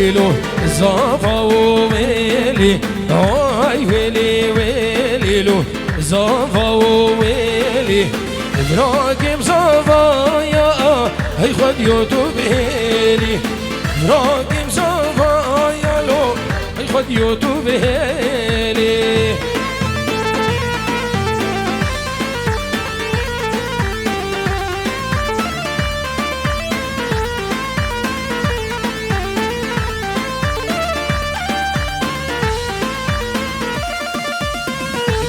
ويلي لو زافا ويلي هاي ويلي ويلي لو زافا ويلي براكم زافا يا هاي خد يوتو بيلي براكم زافا يا لو هاي خد يوتو بيلي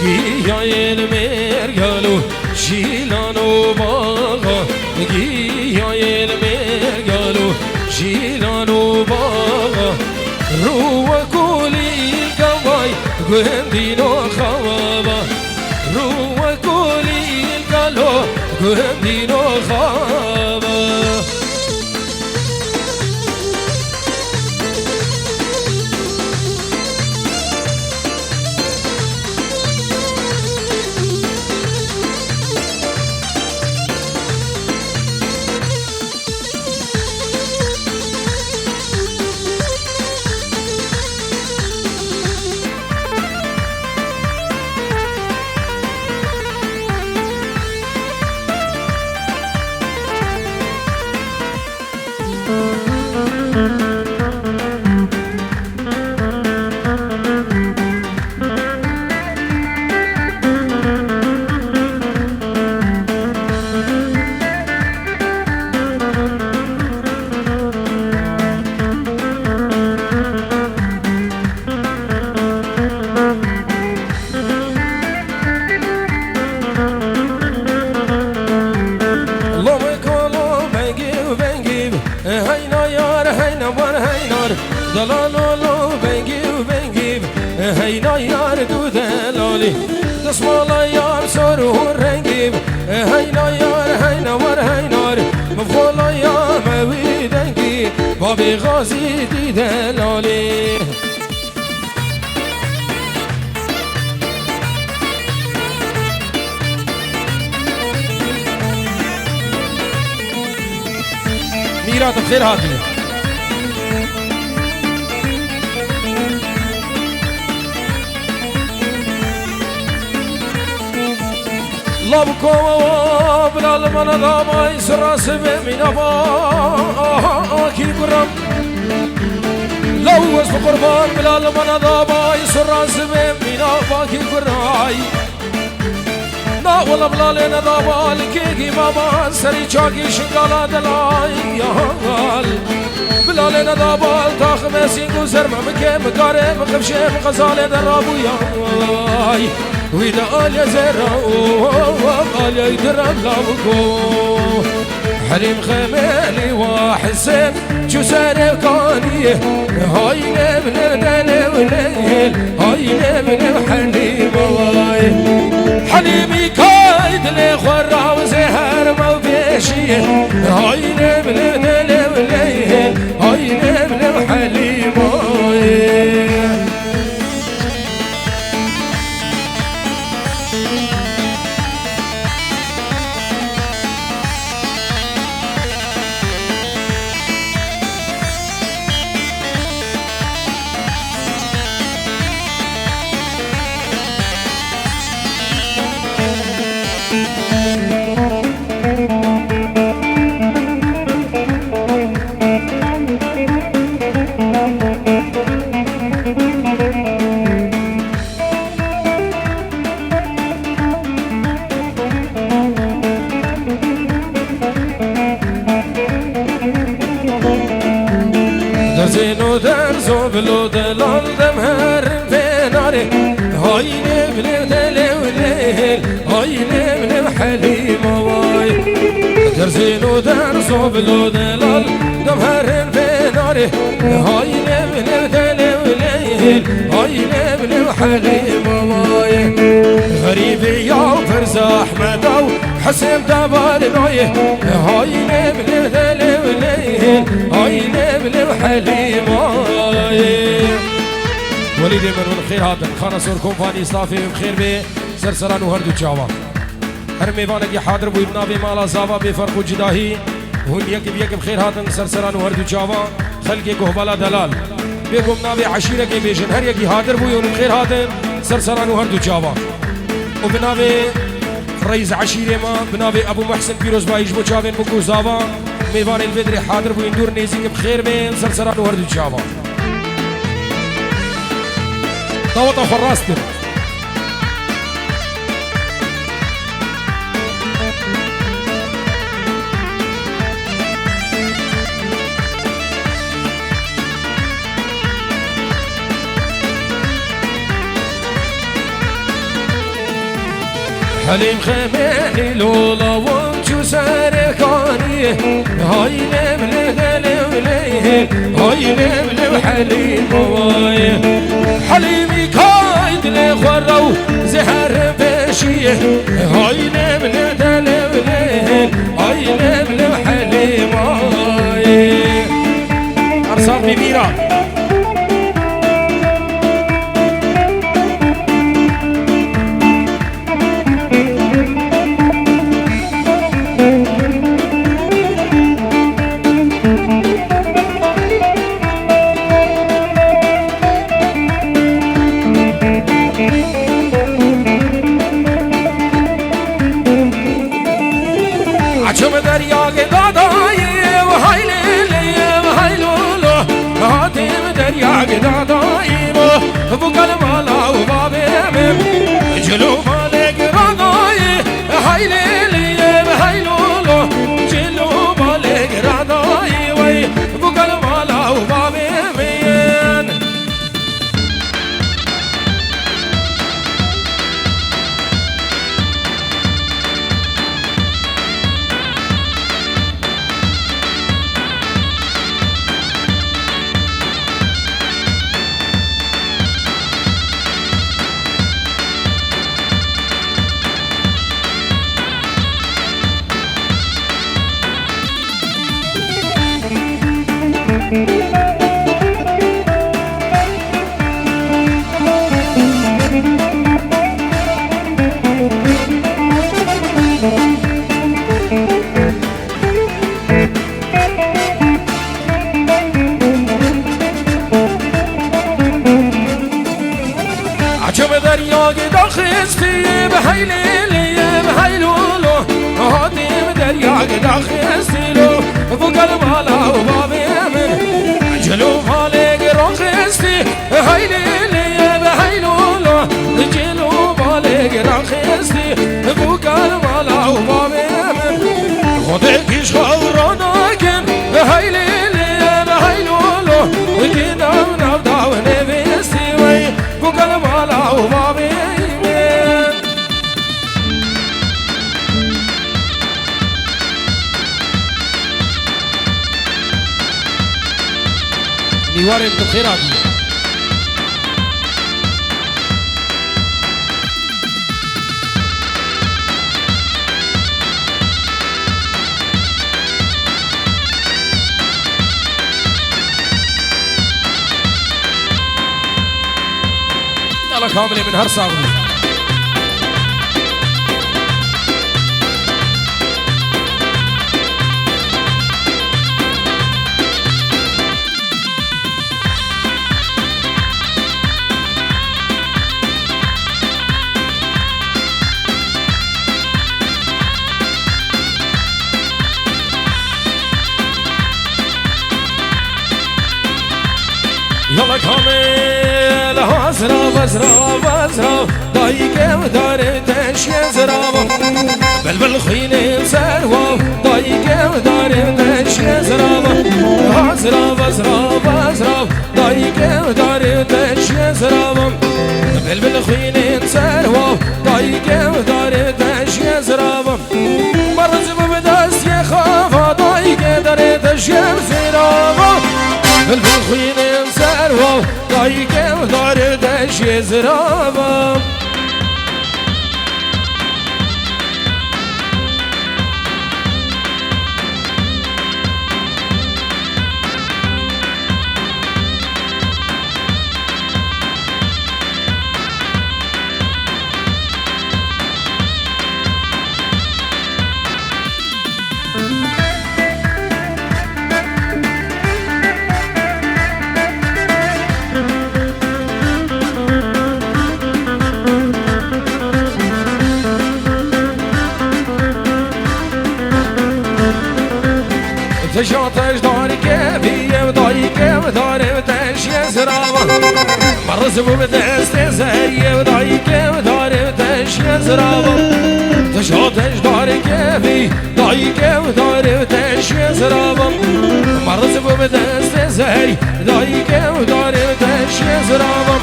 گیاین مرگالو شیلانو باغا گیاین مرگالو شیلانو باغا رو کولی گوای گندینو خوابا رو کولی گالو گندینو خوابا دلالو بنجيب هينا يار دو دلالي دسمالا يار سرور رنجيب هينا يار هينا ور هينار مفولا يار موي دنجي بابي غازي دي دلالي ميرات بخير هاتلي لابكو بلال من داماي سراس من باكي قرام لو وصف قربان بلال من داماي سراس من باكي قراي نا ولا بلال ندابال كيكي بابا سري چاكي شنقالا دلاي يا غال بلال ندابال تاخ مسين گذر ممكن مكاري مخفشي مغزالي درابو يا غاي ويدا آليا زراو آليا يدرب لابكو حريم خمالي وحسين شو سارقاني هاي نبن دلو ليل هاي نبن حليم واي حليمي كايد لي خورا وزهر ما بيشي هاي نبن دلو ليل هاي نبن حليم واي زينو درزو بلو دلال دم هرم في ناري هاي نبلي دلو ليل هاي نبلي حليم واي درزينو درزو بلو دلال دم هرم في ناري هاي نبلي دلو ليل هاي نبلي حليم واي غريب يا فرز احمد او حسين دبال نوي هاي نبلي دلو ليل هاي نبلي حليم وليد من الخير هذا خانة سور كومباني صافي بخير به سرسران وهردو جاوا هر میوانگی حاضر بو ابنا به مالا زاوا به فرق و جداهی هون يكب خير هاتن سرسران وهردو جاوا خلقي قهبالا دلال بيقوم نابي عشيرة كي بيجن هر يكي هادر بويون بخير هاتن سرسران وهردو جاوا وبنابي رئيس عشيرة ما بنابي أبو محسن بيروز بايش بو جاوين بو زاوا ميوان الفدري حاضر بو اندور نيزيك بخير بين سرسران وهردو جاوا طاوطة فراستر حليم خميني لولا وانتو ساركاني هاي نملي هاي نملي حليم واي حليمي كايد لي خرو زهر بشي هاي نملي دلولي هاي نملي حليم واي أرسال بميرا نيوارن بخير عادي يلا كاملة من هر صاغري يلا كامل هزرا وزرا دايقه ودار تش يزرا بلبل خيل سروا دايقه ودار تش يزرا هزرا وزرا دايقه ودار تش يزرا بلبل خيل سروا دايقه ودار تش يزرا مرز بدس يخاف دايقه دار تش يزرا بلبل خيل سروا دايقه ودار تش يزرا مرز بدست زهریه و دایکه و داره تشیه زرابم تشاتش داره کفی دایکه و داره تشیه زرابم مرز بدست زهری دایکه و داره تشیه زرابم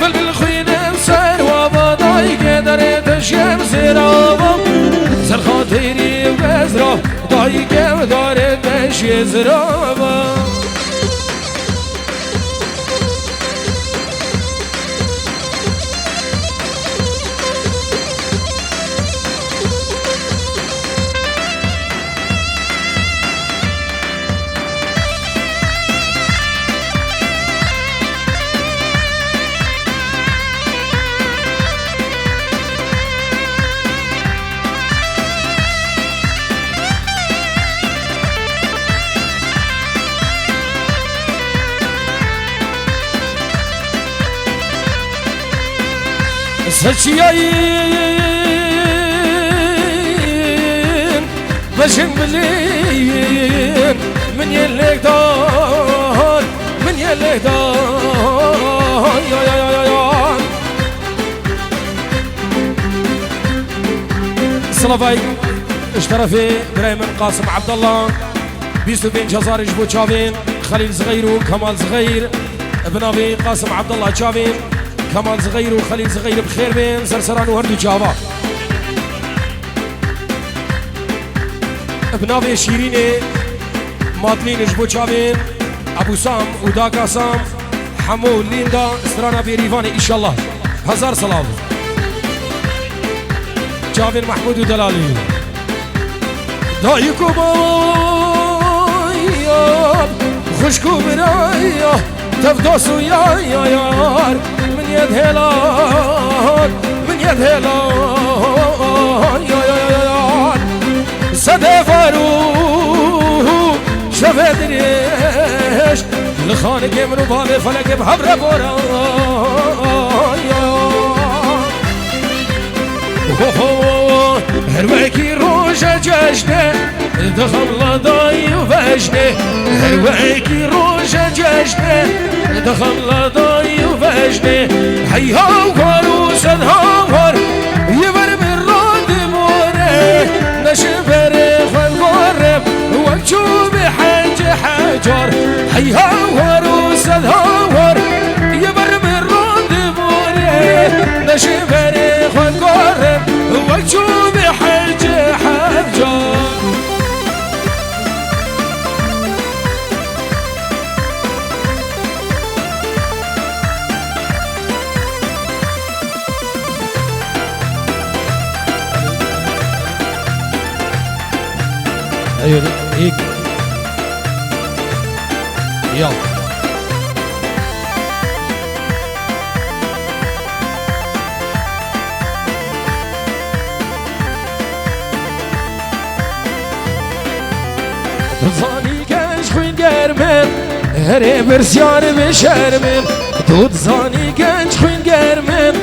بلبل خوینم سر و با دایکه داره تشیه زرابم سر خاطری و بزرا دایکه و داره تشیه زرابم سچيين بشم بلين من يلك دار من يلك دار يا يا يا يا السلافاي اشترفي برايم قاسم عبد الله بيستو بين جزار جبو تشافين خليل صغير وكمال صغير ابن ابي قاسم عبد الله تشافين كمال صغير وخليل صغير بخير بين سرسران وهردو جابا ابناوي شيريني مادلين جبو جابين ابو سام وداكا سام حمو ليندا استرانا بيريفاني ان شاء الله هزار صلاة جابين محمود ودلالي دايكو بايا خشكو برايا تفدوسو يا يار من يد هلال من يد هلال يا يار صدى فاروق شفت ريش لخانك من باب فلك بحبر بورا هروكي روجة جشنه دخل لضاي وفجنه هروكي روجة جشنه دخل لضاي وفجنه هيها وقالوا سدهار يبر بالرد بوره نشفر خلقرب وكشوب حج حجر هيها وقالوا سدهار يبر بالرد بوره نشفر خلقرب وكشوب حج حجر ايوه هيك يلا تزاني كاش خوين قرمن هري برسيان بشرمن تزاني كاش خوين قرمن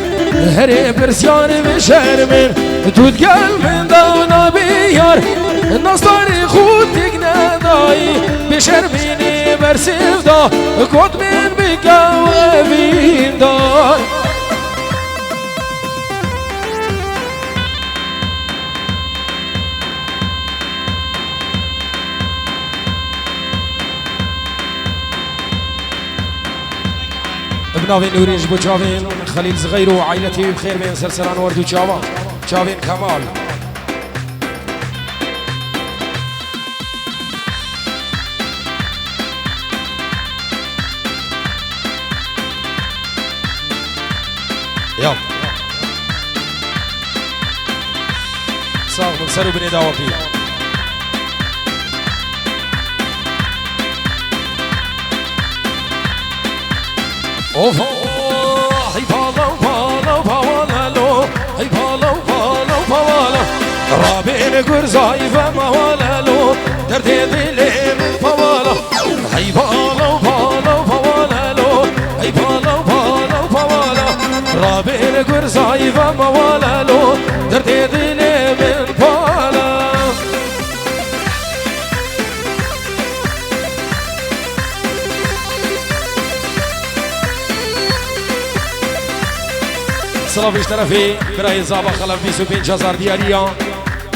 هري برسيان بشرمن تقال من دونا بيار نصاري خودك نداي بشرميني برسيف دا كود من بكاوين دار ابناوين نورين جبو جاوين خليل صغير وعائلتي بخير بين سرسران وردو جاوان جاوين كمال يلا صاغ من سرو بني داوكي اوف هي بالا بالا بالا لو هي بالا بالا بالا رابين قرزاي فما ولا لو دردي دلي من بالا هي بالا بالا بالا لو هي بالا بالا بالا رابين قرزاي فما ولا لو دردي دلي من بالا صلافيش طرفي براي زابا خلف بيسو بين جزار دياليا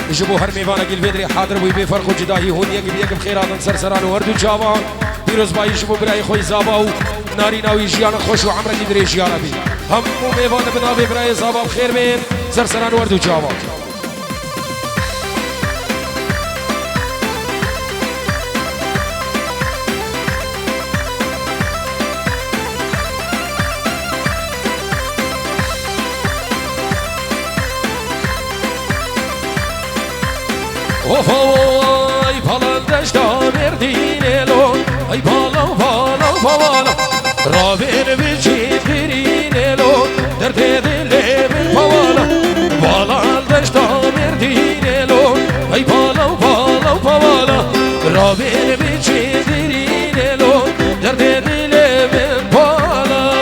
يجيبوا هر ميفانا قل فيدري حاضر ويبي فرقو جداهي هون يقب خيرات سرسران وردو جابا بيروز باي يجيبوا براي خوي زابا نارينا ويجيانا خوش وعمرك يدري جيانا بي هم ميفانا بنافي براي زابا بخير بين سرسران وردو جابا Ay falan deşta verdin elon Ay falan falan falan Rabin biçindirin elon Derde dilemin falan Falan deşta verdin elon Ay falan falan falan Rabin biçindirin elon Derde dilemin falan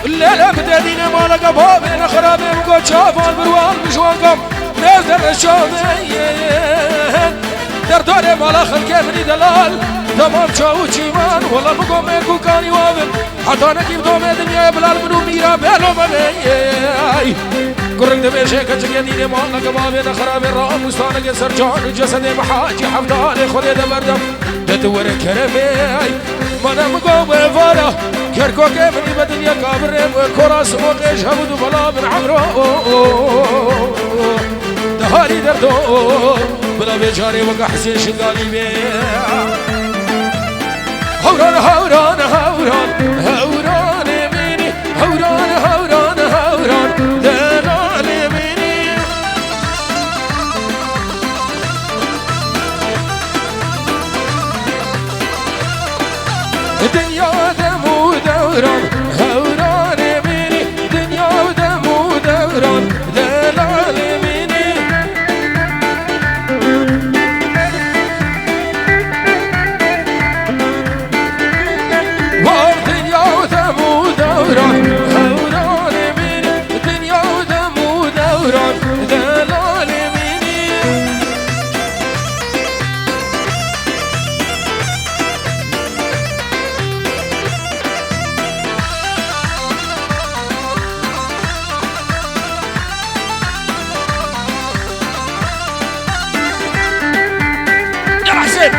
لا بدينا مالك بابين خرابين وقد شافوا البروال بشوانكم نزل الشامين دردوري مالا خلقي مني دلال تمام شاو جيمان والله بقوم يكو كان يوافن حتى نكيب دومي دنيا بلال منو ميرا بيلو مبي قرق دميشي كجل يديني مالك بابين خرابين رام مستانك سرجان جسدي محاجي حفظاني خذي دبردم تدور كرمي مانا مقوم فارا كركو كيفني بدنيا كابرين وكراس وقيش هبدو بلا من عمرو دهاري دردو بلا بيجاري وقع حسين شنقالي بيه هوران هوران هوران هوران يميني هوران هوران هوران دلال يميني الدنيا دمو دوران هوران يميني دنيا دمو دوران دلال يميني والدنيا دمو دوران هوران يميني الدنيا دمو دوران دلال يميني يا حسين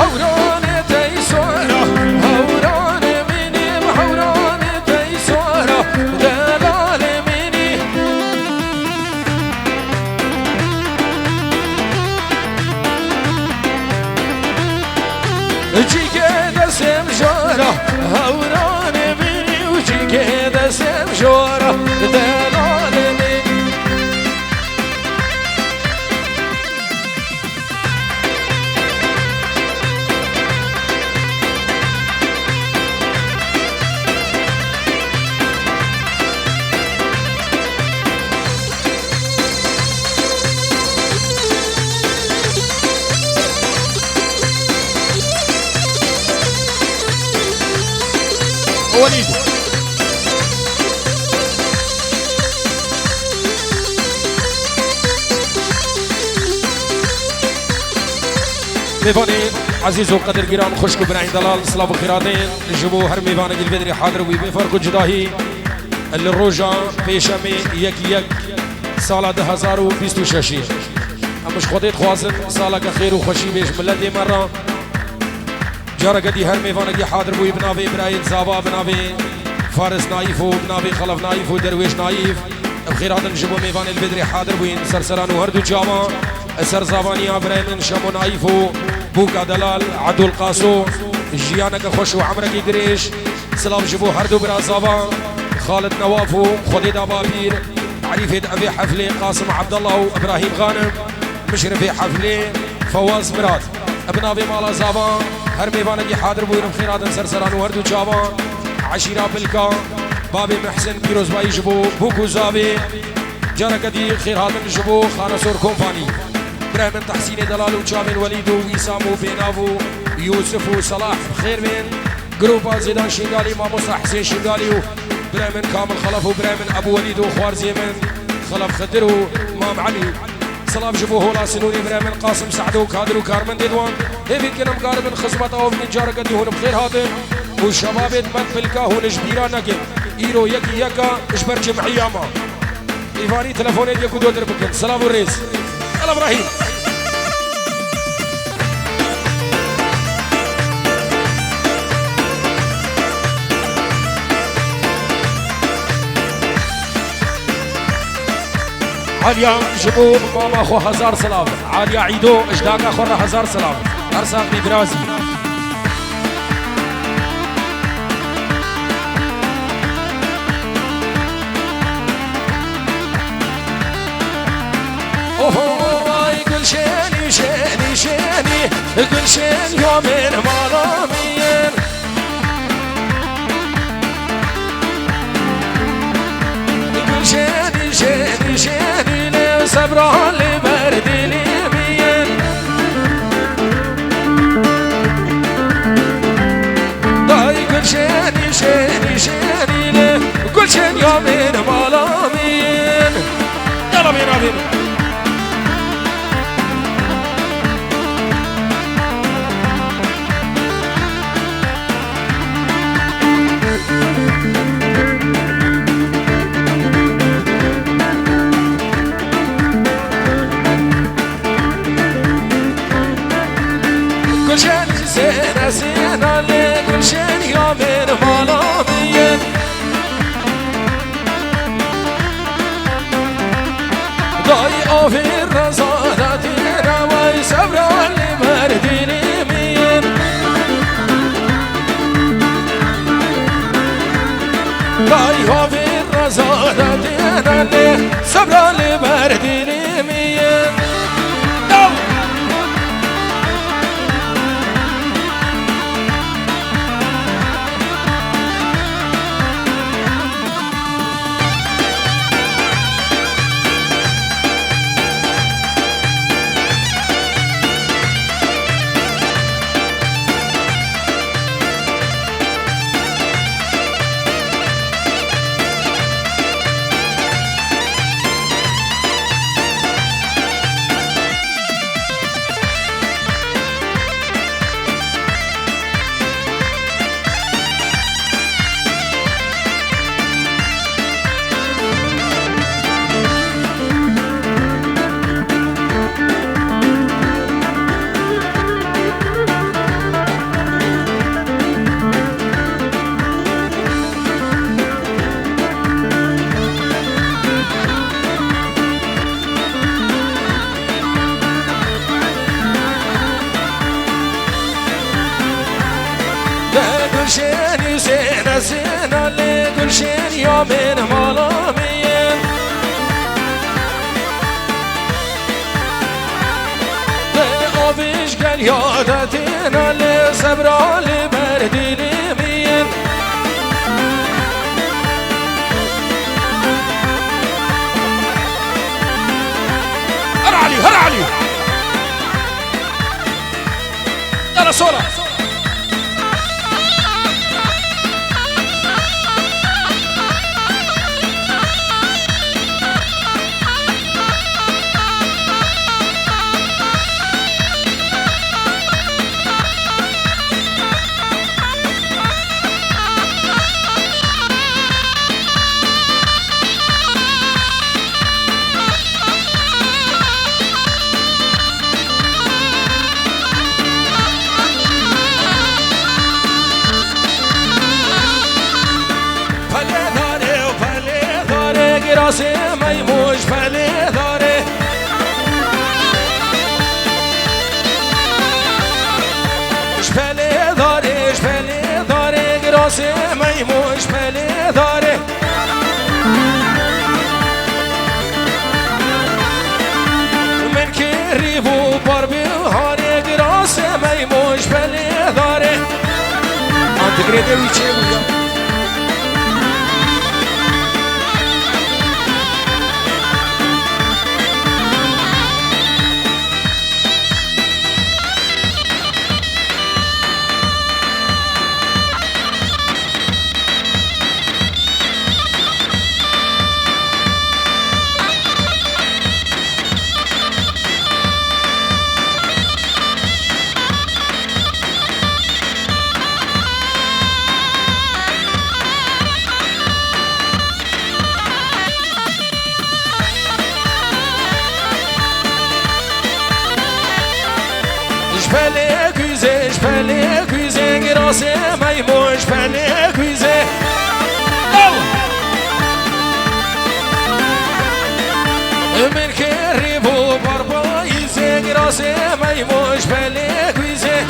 هوران تيسورة هوران مني هوران تيسورة دلال مني جي كده سمجارة هوران مني وجي كده سمجارة دلال مني وليد ميفاني عزيز وقدر جيران خشكو بن عين دلال صلاف خيراتين جبو هر ميفاني البدري حاضر ويبي فرق جداهي اللي الروجا بيشامي يك سالة 2026 امش خودت خوازن سالة خير وخوشي بيش ملدي مرة جارة قدي هر ميفانكي حاضر بوي بنابي برايد زابا بنابي فارس نايفو بنابي خلف نايفو درويش نايف بخير هذا نجيبو ميفان البدري حاضر بوين سرسران وهردو جاما سر زابانيا برايمن شامو نايفو بوكا دلال عدو القاسو جيانك خوش وعمرك قريش سلام جيبو هردو برا زابا خالد نوافو خديد أبابير عريفة أبي حفلة قاسم عبد الله وإبراهيم غانم مشرفي حفلة فواز مراد ابنابي مالا زابا هر ميفانكي حاضر بويرم خيرات سرسران وهردو جابا عشيرة بلكا بابي محسن بيروز باي جبو بوكو زابي جاركدي خير هذا جبو خانسور كومباني برهمن تحسين دلال وجامل وليد ووسام وبينافو يوسف وصلاح بخير من جروب زيدان شنغالي ماموسا حسين شنغالي برهمن كامل خلف وبرهمن ابو وليد وخوارزي من خلف خدر ومام علي سلام جبو هولا سنوني برهمن قاسم سعد وكادر وكارمن ديدوان هيفي كنم قارب خصبت او من جاركدي هون بخير هذا والشباب من بلكا هون جبيرا نقل ايرو يكا اجبر جمعية ما ايفاني تلفوني يكو دودر بكن سلام الرئيس يلا ابراهيم عاليا جبو ماما خو 1000 سلام عاليا عيدو اجداكا خورا 1000 سلام ارساق مدرازي قل شاني شاني شاني قل شان يومين مالامين قل شاني شاني شاني لي صبران لي برد لي مين داي قل شاني شاني شاني لي قل شان يومين مالامين يلا بينا بينا سينا لي كل شيء يومين مالامين ضاي اوفي الرزانة دينا ويسبر اللي مرديني مين ضاي اوفي الرزانة دينا اللي سبر اللي مرديني مين شيني زينة زينة اللي كل شين يومين مالامين أوفيش قال يادتين اللي صبرا اللي بردي ليمين هر علي هر علي يلا صورة گراسه میموش پله داره شپله داره گراسه میموش پله داره من که ریبو بار بهاره گراسه میموش پله داره انتگریده ویچه بودم شپله کویزه گراسه میموش پله کویزه من که ریبو بار بایزه گراسه میموش پله کویزه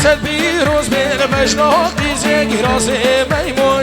صد بیروز بین مشناق دیزه گراسه میموش